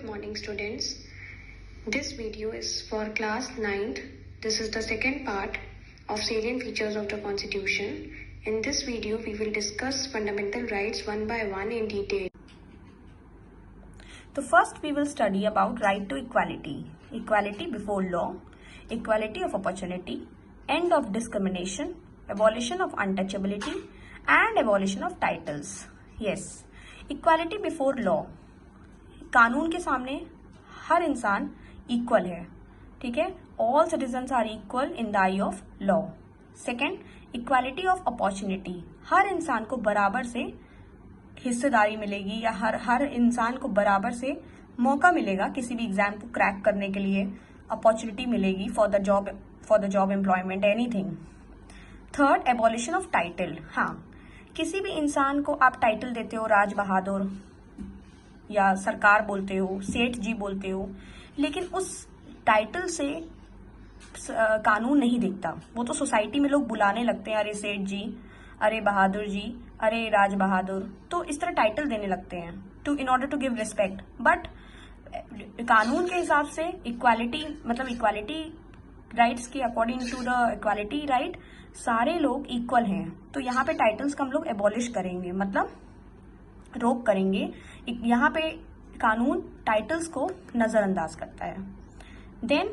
morning, students. This video is for class 9th. This is the second part of salient features of the Constitution. In this video, we will discuss fundamental rights one by one in detail. So first we will study about right to equality, equality before law, equality of opportunity, end of discrimination, abolition of untouchability and abolition of titles. Yes, equality before law. कानून के सामने हर इंसान equal है, ठीक है. All citizens are equal in the eye of law. Second, equality of opportunity. हर इंसान को बराबर से हिस्सेदारी मिलेगी या हर इंसान को बराबर से मौका मिलेगा किसी भी एग्जाम को क्रैक करने के लिए. अपॉर्चुनिटी मिलेगी for the job employment, anything. Third, abolition of title. हाँ, किसी भी इंसान को आप टाइटल देते हो राज बहादुर या सरकार बोलते हो, सेठ जी बोलते हो, लेकिन उस टाइटल से कानून नहीं दिखता. वो तो सोसाइटी में लोग बुलाने लगते हैं, अरे सेठ जी, अरे बहादुर जी, अरे राज बहादुर, तो इस तरह टाइटल देने लगते हैं in order to give respect. But कानून के हिसाब से इक्वालिटी मतलब इक्वालिटी राइट्स के according to the equality right सारे लोग इक्वल हैं. तो यहाँ पे टाइटल्स को हम लोग एबॉलिश करेंगे, मतलब रोक करेंगे. यहाँ पे कानून टाइटल्स को नजरअंदाज करता है. Then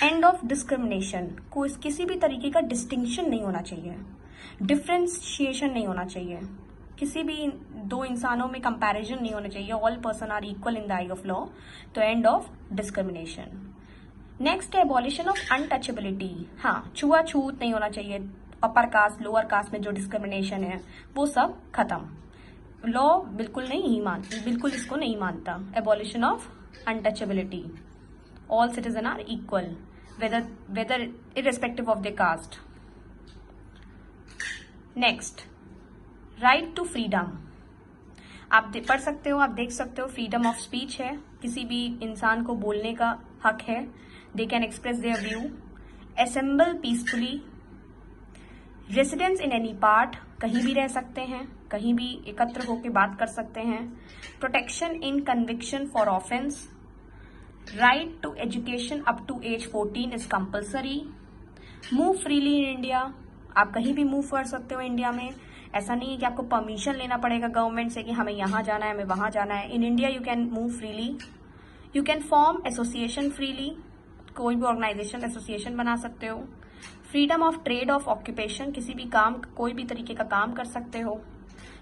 end of discrimination. को किसी भी तरीके का डिस्टिंक्शन नहीं होना चाहिए, डिफ्रेंशिएशन नहीं होना चाहिए, किसी भी दो इंसानों में कंपैरिजन नहीं होना चाहिए. All person are equal in the eye of law. तो एंड ऑफ डिस्क्रिमिनेशन. नेक्स्ट है एबॉलिशन ऑफ अनटचेबिलिटी. हाँ, छुआछूत नहीं होना चाहिए. अपर कास्ट लोअर कास्ट में जो डिस्क्रिमिनेशन है वो सब खत्म. लॉ बिल्कुल इसको नहीं मानता. Abolition of untouchability. All citizen are equal whether irrespective of the caste. Next, right to freedom. आप पढ़ सकते हो, आप देख सकते हो, फ्रीडम ऑफ स्पीच है. किसी भी इंसान को बोलने का हक है. They can express their view. Assemble peacefully. Residence in any part. कहीं भी रह सकते हैं, कहीं भी एकत्र होकर बात कर सकते हैं. Protection in conviction for offence. Right to education up to age 14 is compulsory. Move freely in India. आप कहीं भी मूव कर सकते हो इंडिया में. ऐसा नहीं है कि आपको परमिशन लेना पड़ेगा गवर्नमेंट से कि हमें यहाँ जाना है, हमें वहां जाना है. In India you can move freely. You can form association freely. कोई भी ऑर्गेनाइजेशन एसोसिएशन बना सकते हो. Freedom of trade off occupation. किसी भी काम, कोई भी तरीके का काम कर सकते हो.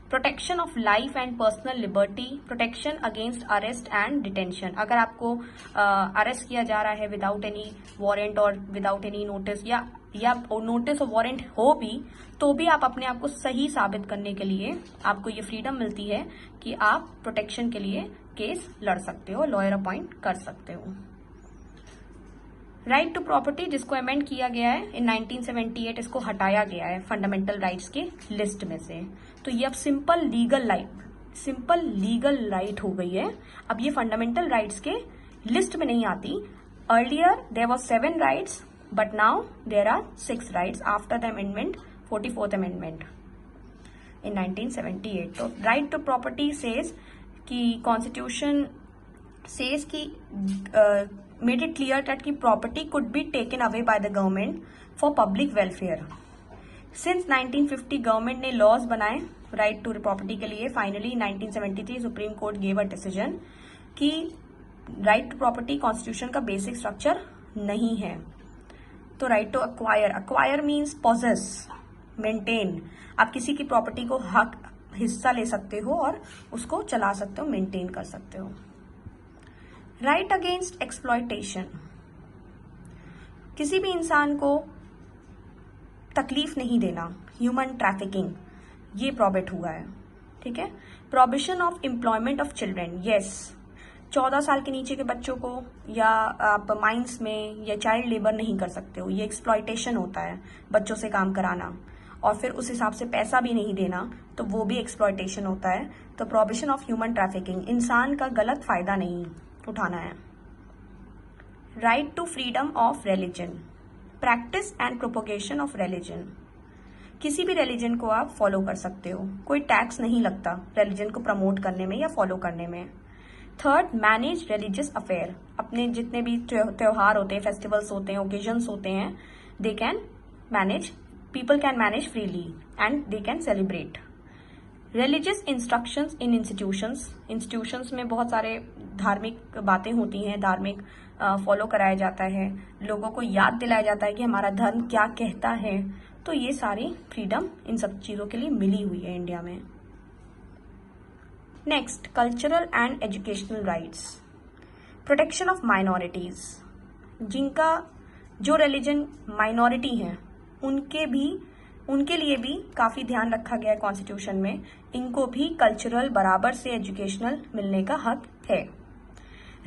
Protection of life and personal liberty. Protection against arrest and detention. अगर आपको अरेस्ट किया जा रहा है विदाउट एनी वारंट और विदाउट एनी नोटिस या नोटिस और वारंट हो भी, तो भी आप अपने आप को सही साबित करने के लिए आपको ये फ्रीडम मिलती है कि आप प्रोटेक्शन के लिए केस लड़ सकते हो, लॉयर अपॉइंट कर सकते हो. राइट टू प्रॉपर्टी, जिसको अमेंड किया गया है इन 1978, इसको हटाया गया है फंडामेंटल राइट्स के लिस्ट में से. तो ये अब सिंपल लीगल राइट हो गई है. अब ये फंडामेंटल राइट्स के लिस्ट में नहीं आती. Earlier there was 7 rights but now there are 6 rights after the amendment, 44th amendment in 1978. तो राइट टू प्रॉपर्टी सेज कि कॉन्स्टिट्यूशन सेज कि made it clear that कि property could be taken away by the government for public welfare. Since 1950 government ने laws बनाए right to property के लिए. Finally 1973 Supreme Court gave a decision कि right to property constitution का basic structure नहीं है. तो right to acquire means possess, maintain. आप किसी की प्रॉपर्टी को हक हिस्सा ले सकते हो और उसको चला सकते हो, मेंटेन कर सकते हो. Right against exploitation. किसी भी इंसान को तकलीफ नहीं देना. ह्यूमन ट्रैफिकिंग, ये प्रोहिबिट हुआ है, ठीक है. Prohibition of employment of children. Yes, 14 साल के नीचे के बच्चों को या आप माइंस में या चाइल्ड लेबर नहीं कर सकते हो. ये एक्सप्लॉयटेशन होता है, बच्चों से काम कराना और फिर उस हिसाब से पैसा भी नहीं देना, तो वो भी एक्सप्लॉयटेशन होता है. तो प्रोहिबिशन ऑफ ह्यूमन ट्रैफिकिंग, इंसान का गलत फायदा नहीं उठाना है. Right to freedom of religion. Practice and propagation of religion. किसी भी रिलीजन को आप फॉलो कर सकते हो, कोई टैक्स नहीं लगता रिलीजन को प्रमोट करने में या फॉलो करने में. थर्ड, मैनेज रिलीजियस अफेयर, अपने जितने भी त्योहार होते हैं, फेस्टिवल्स होते हैं, ओकेजन्स होते हैं, they can manage, people can manage freely and they can celebrate. Religious instructions in institutions में बहुत सारे धार्मिक बातें होती हैं, धार्मिक फॉलो कराया जाता है, लोगों को याद दिलाया जाता है कि हमारा धर्म क्या कहता है। तो ये सारी फ्रीडम इन सब चीज़ों के लिए मिली हुई है इंडिया में। Next, cultural and educational rights, protection of minorities, जिनका जो रिलीजन माइनॉरिटी हैं उनके लिए भी काफ़ी ध्यान रखा गया है कॉन्स्टिट्यूशन में, इनको भी कल्चरल बराबर से एजुकेशनल मिलने का हक है।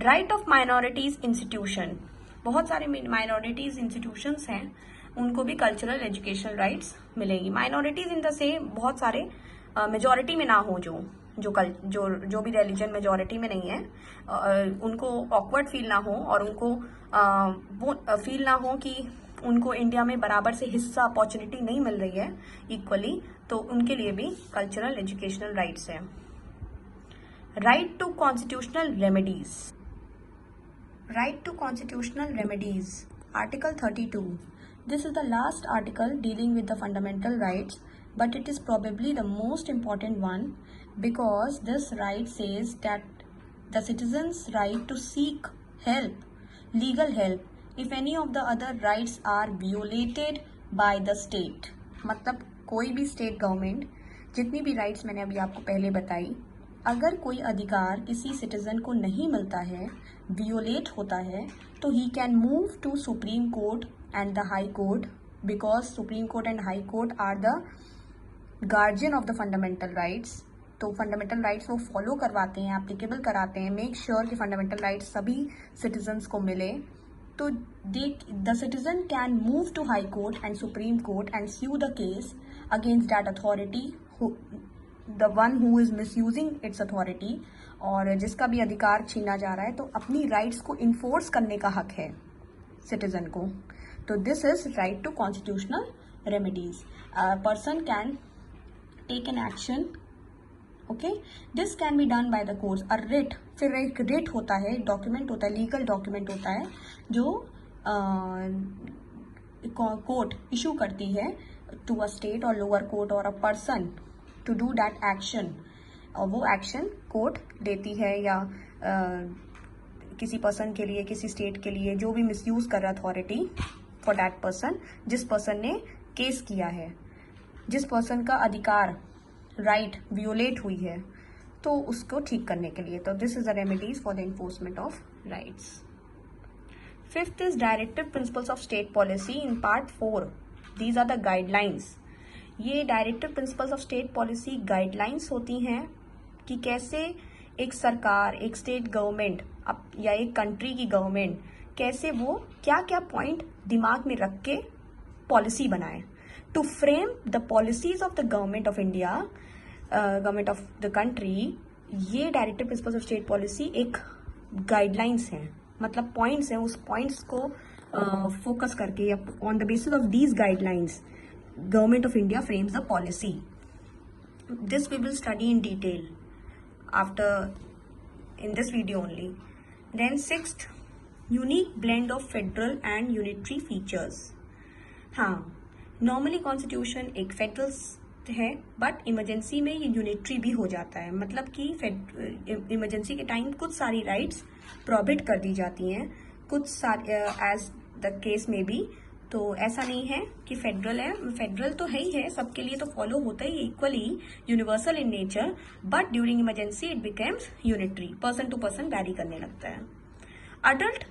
राइट ऑफ माइनॉरिटीज इंस्टीट्यूशन, बहुत सारे माइनॉरिटीज इंस्टीट्यूशंस हैं, उनको भी कल्चरल एजुकेशनल राइट्स मिलेगी। माइनॉरिटीज इन द से बहुत सारे मेजॉरिटी में ना हो, जो भी रिलीजन मेजॉरिटी में नहीं है, उनको ऑकवर्ड फील ना हो और उनको वो फील ना हो कि उनको इंडिया में बराबर से हिस्सा अपॉर्चुनिटी नहीं मिल रही है इक्वली, तो उनके लिए भी कल्चरल एजुकेशनल राइट्स हैं। Right to constitutional remedies, right to constitutional remedies, article 32, this is the last article dealing with the fundamental rights, but it is probably the most important one because this right says that the citizens' right to seek help, legal help, if any of the other rights are violated by the state। मतलब कोई भी state government, जितनी भी rights मैंने अभी आपको पहले बताई, अगर कोई अधिकार किसी सिटीजन को नहीं मिलता है, वियोलेट होता है, तो he can move to supreme court and the high court, because supreme court and high court are the guardian of the fundamental rights. तो फंडामेंटल राइट्स वो फॉलो करवाते हैं, एप्लीकेबल कराते हैं, मेक श्योर कि फंडामेंटल राइट्स सभी citizens को मिले। तो the citizen can move to high court and supreme court and sue the case against that authority, the one who is misusing it's authority, और जिसका भी अधिकार छीना जा रहा है, तो अपनी राइट्स को इन्फोर्स करने का हक है सिटीजन को। तो this is right to constitutional remedies. Person can take an action, okay, this can be done by the courts। a writ, फिर एक writ होता है, डॉक्यूमेंट होता है, लीगल डॉक्यूमेंट होता है जो कोर्ट इशू करती है टू अ स्टेट और लोअर कोर्ट और a person to do that action, और वो एक्शन कोर्ट देती है, या किसी पर्सन के लिए, किसी स्टेट के लिए जो भी मिसयूज कर रहा अथॉरिटी फॉर दैट पर्सन, जिस पर्सन ने केस किया है, जिस पर्सन का अधिकार राइट वियोलेट हुई है, तो उसको ठीक करने के लिए। तो this is the remedies for the enforcement of rights. Fifth is directive principles of state policy in part 4, these are the guidelines. ये directive principles of state policy guidelines होती हैं कि कैसे एक सरकार, एक स्टेट गवर्नमेंट या एक कंट्री की गवर्नमेंट, कैसे वो क्या क्या पॉइंट दिमाग में रख के पॉलिसी बनाए। To frame the policies of the government of India, government of the country, ये directive principles of state policy एक गाइडलाइंस हैं, मतलब पॉइंट्स हैं, उस पॉइंट्स को फोकस करके या on the basis of these guidelines government of India frames the policy. This we will study in detail after in this video only. Then sixth, unique blend of federal and unitary features। हाँ, normally constitution एक federal है, but emergency में ये unitary भी हो जाता है, मतलब कि इमरजेंसी के टाइम कुछ सारी राइट्स प्रोहिबिट कर दी जाती हैं, कुछ सारी एज द केस में भी। तो ऐसा नहीं है कि फेडरल है, फेडरल तो है ही है, सबके लिए तो फॉलो होता ही, equally universal in nature, but during emergency it becomes unitary, person to person vary करने लगता है। Adult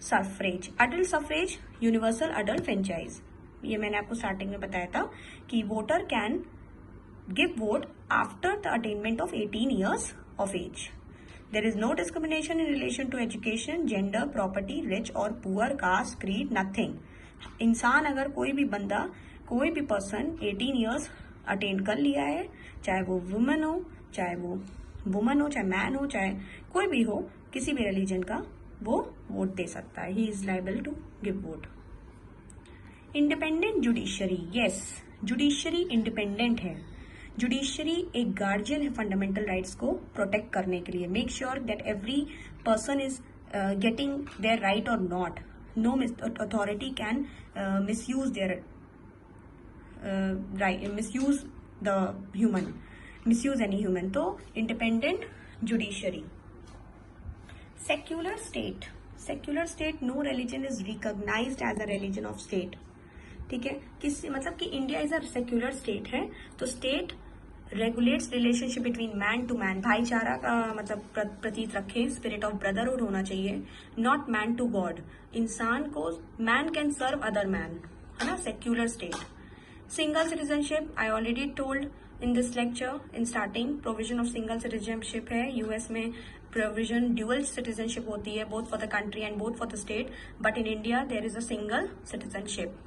suffrage universal adult franchise, ये मैंने आपको स्टार्टिंग में बताया था कि voter can give vote after the attainment of 18 years of age। There is no discrimination in relation to education, gender, property, rich और पुअर, कास्ट, क्रीड, नथिंग। इंसान अगर कोई भी बंदा, कोई भी पर्सन 18 years अटेन कर लिया है, चाहे वो वुमन हो, चाहे मैन हो, चाहे कोई भी हो, किसी भी रिलीजन का, वो वोट दे सकता है। He is liable to give vote. Independent judiciary, yes, judiciary independent है। जुडिशरी एक गार्जियन है फंडामेंटल राइट्स को प्रोटेक्ट करने के लिए, make sure that every person is getting their right और not, no authority can misuse their right, misuse the human, misuse any human. तो independent judiciary. Secular state. Secular state, no religion is recognised as a religion of state. ठीक है, किस मतलब कि India is a secular state है, तो state regulates relationship between man to man. भाईचारा का मतलब प्रतीत रखे, स्पिरिट ऑफ ब्रदरहुड होना चाहिए, नॉट मैन टू गॉड. इंसान को man can serve other man, है ना, secular state. Single citizenship, I already told in this lecture in starting, provision of single citizenship है. यूएस में प्रोविजन ड्यूअल सिटीजनशिप होती है, both for the country and both for the state, but in India there is a single citizenship.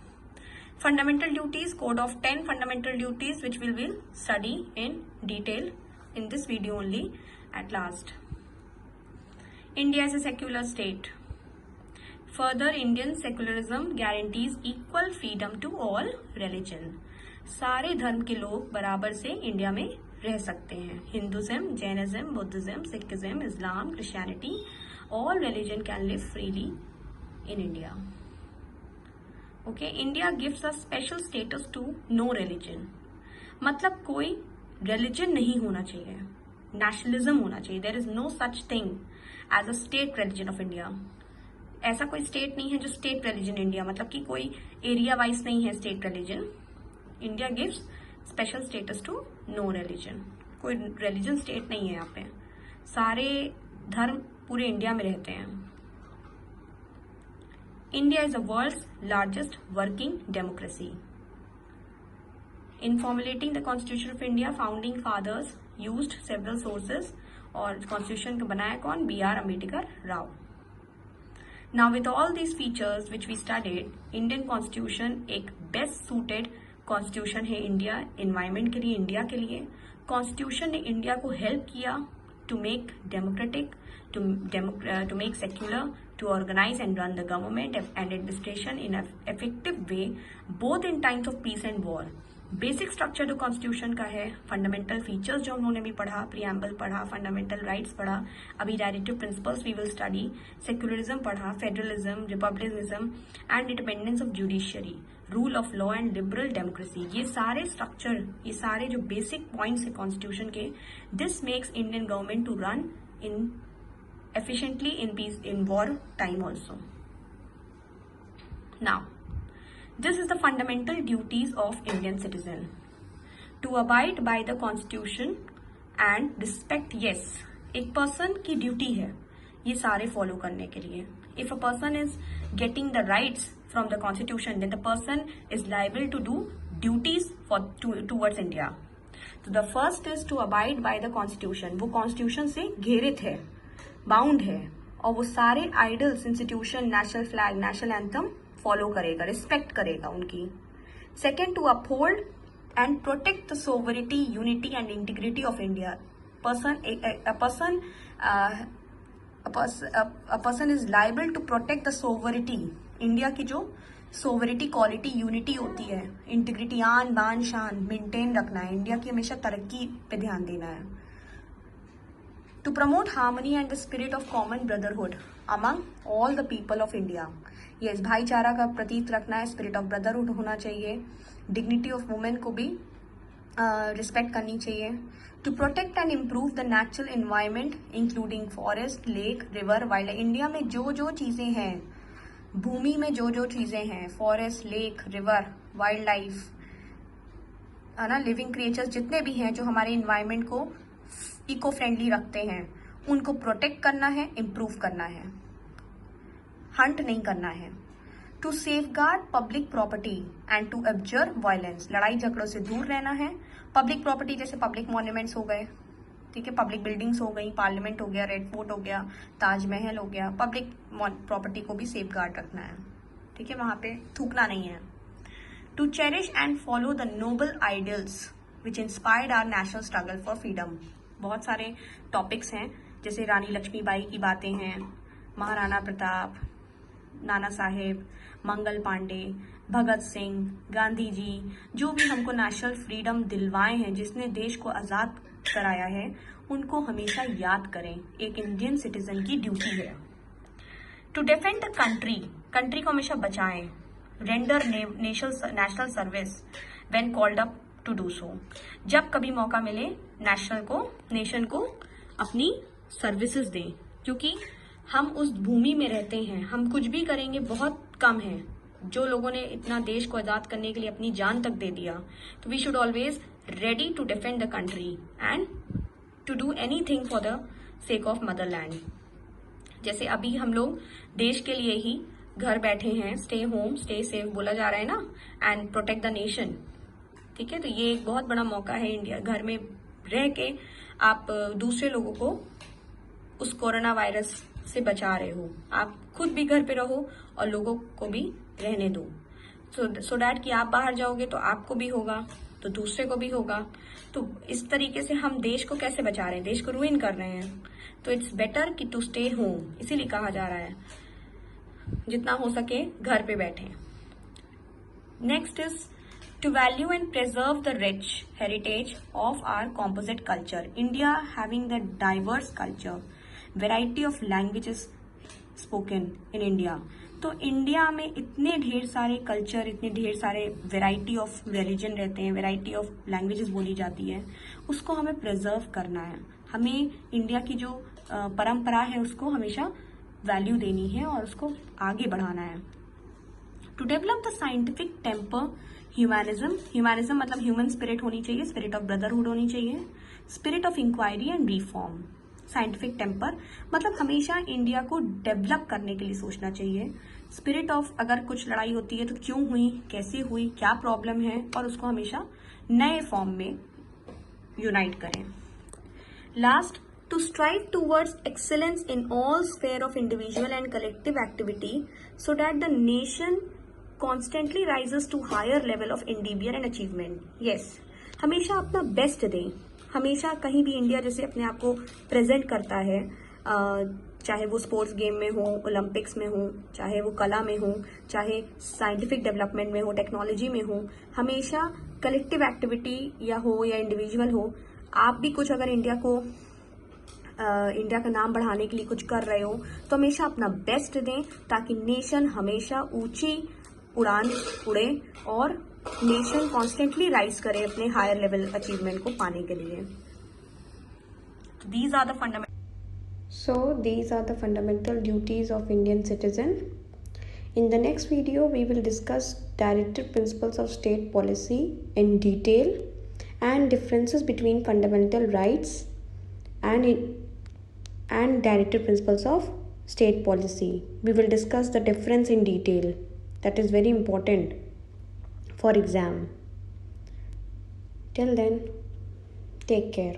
Fundamental duties, code of 10 fundamental duties which we will study in detail in this video only at last. India is a secular state. Further, Indian secularism guarantees equal freedom to all religion. सारे धर्म के लोग बराबर से India में रह सकते हैं. Hinduism, Jainism, Buddhism, Sikhism, Islam, Christianity, all religion can live freely in India. Okay, India gives a special status to no religion. मतलब कोई religion नहीं होना चाहिए, nationalism होना चाहिए. There is no such thing as a state religion of India. ऐसा कोई state नहीं है जो state religion India, मतलब कि कोई area wise नहीं है state religion. India gives special status to no religion. कोई religion state नहीं है यहाँ पे, सारे धर्म पूरे इंडिया में रहते हैं. India is the world's largest working democracy. In formulating the Constitution of India, founding fathers used several sources. और Constitution को बनाया कौन? B.R. Ambedkar Rao. Now with all these features which we studied, Indian Constitution एक best suited Constitution है India environment के लिए, India के लिए. Constitution ने इंडिया को help किया to make democratic, to make secular, to organize and run the government and administration in an effective way, both in times of peace and war. Basic structure जो constitution का है, fundamental features जो उन्होंने भी पढ़ा, preamble पढ़ा, fundamental rights पढ़ा, अभी directive principles we will study, secularism पढ़ा, federalism, republicanism and independence of judiciary, rule of law and liberal democracy. ये सारे स्ट्रक्चर, ये सारे जो बेसिक पॉइंट्स है कॉन्स्टिट्यूशन के, this makes Indian government to run in efficiently in peace, in war time also. Now, this is the fundamental duties of Indian citizen: to abide by the constitution and respect. Yes, एक person की duty है ये सारे follow करने के लिए. If a person is getting the rights from the constitution, then the person is liable to do duties towards India. So the first is to abide by the constitution. वो constitution से घेरित है, bound है, और वो सारे idols, institution, national flag, national anthem follow करेगा, respect करेगा उनकी. Second, to uphold and protect the sovereignty, unity and integrity of India. Person is liable to protect the sovereignty. India की जो सोवरिटी, क्वालिटी, यूनिटी होती है, integrity, आन बान शान मेंटेन रखना है. इंडिया की हमेशा तरक्की पे ध्यान देना है. To promote harmony and the spirit of common brotherhood among all the people of India. Yes, भाईचारा का प्रतीक रखना है, spirit of brotherhood होना चाहिए, dignity of women को भी respect करनी चाहिए. To protect and improve the natural environment including forest, lake, river, wildlife. India में जो जो चीज़ें हैं, भूमि में जो जो चीज़ें हैं, forest, lake, river, wildlife, है ना, living creatures जितने भी हैं जो हमारे environment को इको फ्रेंडली रखते हैं, उनको प्रोटेक्ट करना है, इम्प्रूव करना है, हंट नहीं करना है. To safeguard public property and to observe violence. लड़ाई झगड़ों से दूर रहना है. पब्लिक प्रॉपर्टी जैसे पब्लिक मॉन्यूमेंट्स हो गए, ठीक है, पब्लिक बिल्डिंग्स हो गई, पार्लियामेंट हो गया, रेड फोर्ट हो गया, ताजमहल हो गया, पब्लिक प्रॉपर्टी को भी सेफगार्ड रखना है, ठीक है, वहां पे थूकना नहीं है. To cherish and follow the noble ideals which inspired our national struggle for freedom. बहुत सारे टॉपिक्स हैं, जैसे रानी लक्ष्मीबाई की बातें हैं, महाराणा प्रताप, नाना साहेब, मंगल पांडे, भगत सिंह, गांधी जी, जो भी हमको नेशनल फ्रीडम दिलवाए हैं, जिसने देश को आज़ाद कराया है, उनको हमेशा याद करें। एक इंडियन सिटीजन की ड्यूटी है। टू डिफेंड द कंट्री को हमेशा बचाएं। Render national service when called up to do so. जब कभी मौका मिले नेशन को अपनी सर्विसेज दें, क्योंकि हम उस भूमि में रहते हैं। हम कुछ भी करेंगे बहुत कम है। जो लोगों ने इतना देश को आजाद करने के लिए अपनी जान तक दे दिया, तो we should always ready to defend the country and to do anything for the sake of motherland. जैसे अभी हम लोग देश के लिए ही घर बैठे हैं, स्टे होम स्टे सेफ बोला जा रहा है ना, एंड प्रोटेक्ट द नेशन। ठीक है, तो ये एक बहुत बड़ा मौका है। इंडिया घर में रह के आप दूसरे लोगों को उस कोरोना वायरस से बचा रहे हो। आप खुद भी घर पे रहो और लोगों को भी रहने दो, सो डैट कि आप बाहर जाओगे तो आपको भी होगा, तो दूसरे को भी होगा। तो इस तरीके से हम देश को कैसे बचा रहे हैं, देश को रुइन कर रहे हैं। तो इट्स बेटर कि टू स्टे होम, इसीलिए कहा जा रहा है जितना हो सके घर पे बैठे। Next is to value and preserve the rich heritage of our composite culture. India having the diverse culture, variety of languages spoken in India. तो इंडिया में इतने ढेर सारे कल्चर, इतने ढेर सारे वेराइटी ऑफ रिलीजन रहते हैं, वेराइटी ऑफ लैंग्वेजेस बोली जाती है, उसको हमें प्रिजर्व करना है। हमें इंडिया की जो परंपरा है उसको हमेशा वैल्यू देनी है और उसको आगे बढ़ाना है। To develop the scientific temper, humanism मतलब ह्यूमन स्पिरिट होनी चाहिए, स्पिरिट ऑफ ब्रदरहुड होनी चाहिए, spirit of inquiry and reform. Scientific temper मतलब हमेशा इंडिया को डेवलप करने के लिए सोचना चाहिए। स्पिरिट ऑफ अगर कुछ लड़ाई होती है तो क्यों हुई, कैसे हुई, क्या प्रॉब्लम है, और उसको हमेशा नए फॉर्म में यूनाइट करें। Last, to strive towards excellence in all sphere of individual and collective activity so that the nation constantly rises to higher level of endeavor and achievement. Yes, हमेशा अपना बेस्ट दें। हमेशा कहीं भी इंडिया जैसे अपने आप को प्रेजेंट करता है, चाहे वो स्पोर्ट्स गेम में हो, ओलंपिक्स में हो, चाहे वो कला में हो, चाहे साइंटिफिक डेवलपमेंट में हो, टेक्नोलॉजी में हो, हमेशा कलेक्टिव एक्टिविटी या हो या इंडिविजुअल हो, आप भी कुछ अगर इंडिया का नाम बढ़ाने के लिए कुछ कर रहे हो तो हमेशा अपना बेस्ट दें, ताकि नेशन हमेशा ऊंची उड़ान उड़े और नेशन कॉन्स्टेंटली राइज करे अपने हायर लेवल अचीवमेंट को पाने के लिए। These are the fundamental duties of Indian citizen. In the next video, we will discuss directive principles of state policy in detail and differences between fundamental rights and directive principles of state policy. We will discuss the difference in detail. That is very important for exam. Till then, take care.